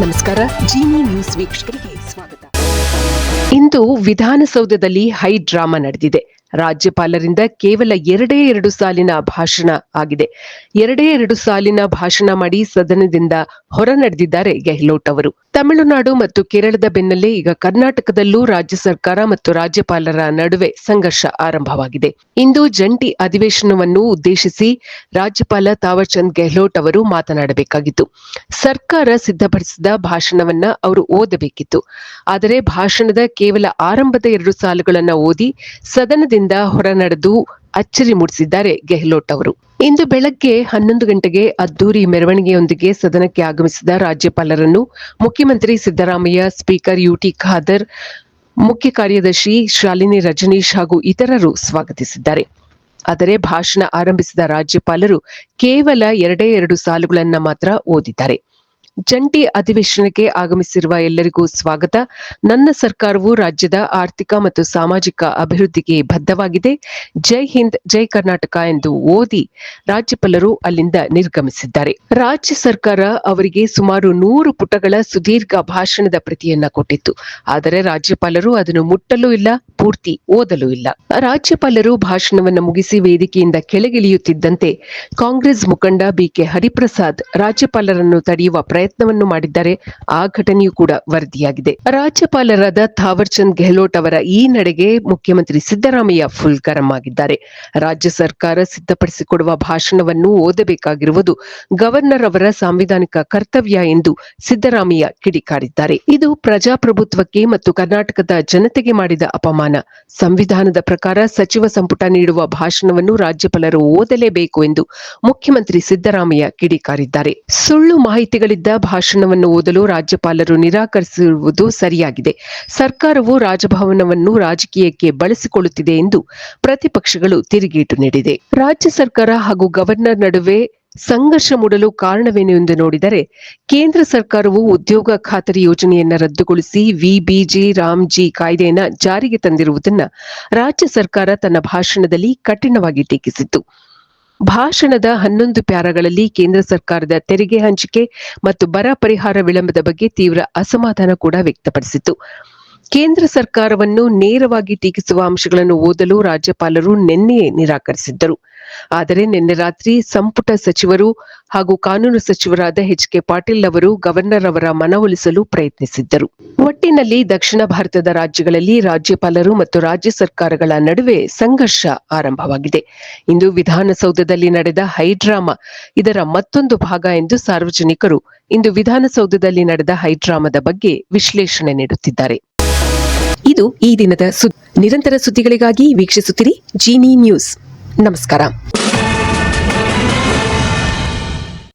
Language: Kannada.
ನಮಸ್ಕಾರ. ಜಿನಿ ನ್ಯೂಸ್ ವೀಕ್ಷಕರಿಗೆ ಸ್ವಾಗತ. ಇಂದು ವಿಧಾನಸೌಧದಲ್ಲಿ ಹೈ ಡ್ರಾಮಾ ನಡೆದಿದೆ. ರಾಜ್ಯಪಾಲರಿಂದ ಕೇವಲ ಎರಡು ಸಾಲಿನ ಭಾಷಣ ಆಗಿದೆ. ಎರಡು ಸಾಲಿನ ಭಾಷಣ ಮಾಡಿ ಸದನದಿಂದ ಹೊರ ನಡೆದಿದ್ದಾರೆ ಗೆಹ್ಲೋಟ್ ಅವರು. ತಮಿಳುನಾಡು ಮತ್ತು ಕೇರಳದ ಬೆನ್ನಲ್ಲೇ ಈಗ ಕರ್ನಾಟಕದಲ್ಲೂ ರಾಜ್ಯ ಸರ್ಕಾರ ಮತ್ತು ರಾಜ್ಯಪಾಲರ ನಡುವೆ ಸಂಘರ್ಷ ಆರಂಭವಾಗಿದೆ. ಇಂದು ಜಂಟಿ ಅಧಿವೇಶನವನ್ನು ಉದ್ದೇಶಿಸಿ ರಾಜ್ಯಪಾಲ ತಾವರ್ಚಂದ್ ಗೆಹ್ಲೋಟ್ ಅವರು ಮಾತನಾಡಬೇಕಾಗಿತ್ತು. ಸರ್ಕಾರ ಸಿದ್ಧಪಡಿಸಿದ ಭಾಷಣವನ್ನ ಅವರು ಓದಬೇಕಿತ್ತು. ಆದರೆ ಭಾಷಣದ ಕೇವಲ ಆರಂಭದ 2 ಸಾಲುಗಳನ್ನು ಓದಿ ಸದನದಿಂದ ಹೊರ ನಡೆದು ಅಚ್ಚರಿ ಮೂಡಿಸಿದ್ದಾರೆ ಗೆಹ್ಲೋಟ್ ಅವರು. ಇಂದು ಬೆಳಗ್ಗೆ 11 ಗಂಟೆಗೆ ಅದ್ದೂರಿ ಮೆರವಣಿಗೆಯೊಂದಿಗೆ ಸದನಕ್ಕೆ ಆಗಮಿಸಿದ ರಾಜ್ಯಪಾಲರನ್ನು ಮುಖ್ಯಮಂತ್ರಿ ಸಿದ್ದರಾಮಯ್ಯ, ಸ್ಪೀಕರ್ ಯುಟಿ ಖಾದರ್, ಮುಖ್ಯ ಕಾರ್ಯದರ್ಶಿ ಶಾಲಿನಿ ರಜನೀಶ್ ಹಾಗೂ ಇತರರು ಸ್ವಾಗತಿಸಿದ್ದಾರೆ. ಆದರೆ ಭಾಷಣ ಆರಂಭಿಸಿದ ರಾಜ್ಯಪಾಲರು ಕೇವಲ 2 ಸಾಲುಗಳನ್ನು ಮಾತ್ರ ಓದಿದ್ದಾರೆ. ಜಂಟಿ ಅಧಿವೇಶನಕ್ಕೆ ಆಗಮಿಸಿರುವ ಎಲ್ಲರಿಗೂ ಸ್ವಾಗತ. ನನ್ನ ಸರ್ಕಾರವು ರಾಜ್ಯದ ಆರ್ಥಿಕ ಮತ್ತು ಸಾಮಾಜಿಕ ಅಭಿವೃದ್ಧಿಗೆ ಬದ್ಧವಾಗಿದೆ. ಜೈ ಹಿಂದ್, ಜೈ ಕರ್ನಾಟಕ ಎಂದು ಓದಿ ರಾಜ್ಯಪಾಲರು ಅಲ್ಲಿಂದ ನಿರ್ಗಮಿಸಿದ್ದಾರೆ. ರಾಜ್ಯ ಸರ್ಕಾರ ಅವರಿಗೆ ಸುಮಾರು 100 ಪುಟಗಳ ಸುದೀರ್ಘ ಭಾಷಣದ ಪ್ರತಿಯನ್ನ ಕೊಟ್ಟಿತ್ತು. ಆದರೆ ರಾಜ್ಯಪಾಲರು ಅದನ್ನು ಮುಟ್ಟಲೂ ಇಲ್ಲ, ಪೂರ್ತಿ ಓದಲೂ ಇಲ್ಲ. ರಾಜ್ಯಪಾಲರು ಭಾಷಣವನ್ನು ಮುಗಿಸಿ ವೇದಿಕೆಯಿಂದ ಕೆಳಗಿಳಿಯುತ್ತಿದ್ದಂತೆ ಕಾಂಗ್ರೆಸ್ ಮುಖಂಡ ಬಿಕೆ ಹರಿಪ್ರಸಾದ್ ರಾಜ್ಯಪಾಲರನ್ನು ತಡೆಯುವ ಪ್ರಯತ್ನವನ್ನು ಮಾಡಿದ್ದಾರೆ. ಆ ಘಟನೆಯೂ ಕೂಡ ವರದಿಯಾಗಿದೆ. ರಾಜ್ಯಪಾಲರಾದ ಥಾವರ್ಚಂದ್ ಗೆಹ್ಲೋಟ್ ಅವರ ಈ ನಡೆಗೆ ಮುಖ್ಯಮಂತ್ರಿ ಸಿದ್ದರಾಮಯ್ಯ ಫುಲ್ ಗರಂ ಆಗಿದ್ದಾರೆ. ರಾಜ್ಯ ಸರ್ಕಾರ ಸಿದ್ಧಪಡಿಸಿಕೊಡುವ ಭಾಷಣವನ್ನು ಓದಬೇಕಾಗಿರುವುದು ಗವರ್ನರ್ ಅವರ ಸಾಂವಿಧಾನಿಕ ಕರ್ತವ್ಯ ಎಂದು ಸಿದ್ದರಾಮಯ್ಯ ಕಿಡಿಕಾರಿದ್ದಾರೆ. ಇದು ಪ್ರಜಾಪ್ರಭುತ್ವಕ್ಕೆ ಮತ್ತು ಕರ್ನಾಟಕದ ಜನತೆಗೆ ಮಾಡಿದ ಅಪಮಾನ. ಸಂವಿಧಾನದ ಪ್ರಕಾರ ಸಚಿವ ಸಂಪುಟ ನೀಡುವ ಭಾಷಣವನ್ನು ರಾಜ್ಯಪಾಲರು ಓದಲೇಬೇಕು ಎಂದು ಮುಖ್ಯಮಂತ್ರಿ ಸಿದ್ದರಾಮಯ್ಯ ಕಿಡಿಕಾರಿದ್ದಾರೆ. ಸುಳ್ಳು ಮಾಹಿತಿಗಳಿದ್ದ ಭಾಷಣವನ್ನು ಓದಲು ರಾಜ್ಯಪಾಲರು ನಿರಾಕರಿಸಿರುವುದು ಸರಿಯಾಗಿದೆ. ಸರ್ಕಾರವು ರಾಜಭವನವನ್ನು ರಾಜಕೀಯಕ್ಕೆ ಬಳಸಿಕೊಳ್ಳುತ್ತಿದೆ ಎಂದು ಪ್ರತಿಪಕ್ಷಗಳು ತಿರುಗೇಟು ನೀಡಿದೆ. ರಾಜ್ಯ ಸರ್ಕಾರ ಹಾಗೂ ಗವರ್ನರ್ ನಡುವೆ ಸಂಘರ್ಷ ಮೂಡಲು ಕಾರಣವೇನು ಎಂದು ನೋಡಿದರೆ, ಕೇಂದ್ರ ಸರ್ಕಾರವು ಉದ್ಯೋಗ ಖಾತರಿ ಯೋಜನೆಯನ್ನು ರದ್ದುಗೊಳಿಸಿ ವಿಬಿಜಿ ರಾಮ್ಜಿ ಕಾಯ್ದೆಯನ್ನು ಜಾರಿಗೆ ತಂದಿರುವುದನ್ನು ರಾಜ್ಯ ಸರ್ಕಾರ ತನ್ನ ಭಾಷಣದಲ್ಲಿ ಕಠಿಣವಾಗಿ ಟೀಕಿಸಿತ್ತು. ಭಾಷಣದ 11 ಪ್ಯಾರಾಗಳಲ್ಲಿ ಕೇಂದ್ರ ಸರ್ಕಾರದ ತೆರಿಗೆ ಹಂಚಿಕೆ ಮತ್ತು ಬರ ಪರಿಹಾರ ವಿಳಂಬದ ಬಗ್ಗೆ ತೀವ್ರ ಅಸಮಾಧಾನ ಕೂಡ ವ್ಯಕ್ತಪಡಿಸಿತು. ಕೇಂದ್ರ ಸರ್ಕಾರವನ್ನು ನೇರವಾಗಿ ಟೀಕಿಸುವ ಅಂಶಗಳನ್ನು ಓದಲು ರಾಜ್ಯಪಾಲರು ನಿನ್ನೆಯೇ ನಿರಾಕರಿಸಿದ್ದರು. ಆದರೆ ನಿನ್ನೆ ರಾತ್ರಿ ಸಂಪುಟ ಸಚಿವರು ಹಾಗೂ ಕಾನೂನು ಸಚಿವರಾದ ಎಚ್.ಕೆ. ಪಾಟೀಲ್ ಅವರು ಗವರ್ನರ್ ಅವರ ಮನವೊಲಿಸಲು ಪ್ರಯತ್ನಿಸಿದ್ದರು. ಒಟ್ಟಿನಲ್ಲಿ ದಕ್ಷಿಣ ಭಾರತದ ರಾಜ್ಯಗಳಲ್ಲಿ ರಾಜ್ಯಪಾಲರು ಮತ್ತು ರಾಜ್ಯ ಸರ್ಕಾರಗಳ ನಡುವೆ ಸಂಘರ್ಷ ಆರಂಭವಾಗಿದೆ. ಇಂದು ವಿಧಾನಸೌಧದಲ್ಲಿ ನಡೆದ ಹೈಡ್ರಾಮಾ ಇದರ ಮತ್ತೊಂದು ಭಾಗ ಎಂದು ಸಾರ್ವಜನಿಕರು ಇಂದು ವಿಧಾನಸೌಧದಲ್ಲಿ ನಡೆದ ಹೈಡ್ರಾಮಾದ ಬಗ್ಗೆ ವಿಶ್ಲೇಷಣೆ ನೀಡುತ್ತಿದ್ದಾರೆ. ಇದು ಈ ದಿನದ ನಿರಂತರ ಸುದ್ದಿಗಳಿಗಾಗಿ ವೀಕ್ಷಿಸುತ್ತಿರಿ ಜಿನಿ ನ್ಯೂಸ್. ನಮಸ್ಕಾರ.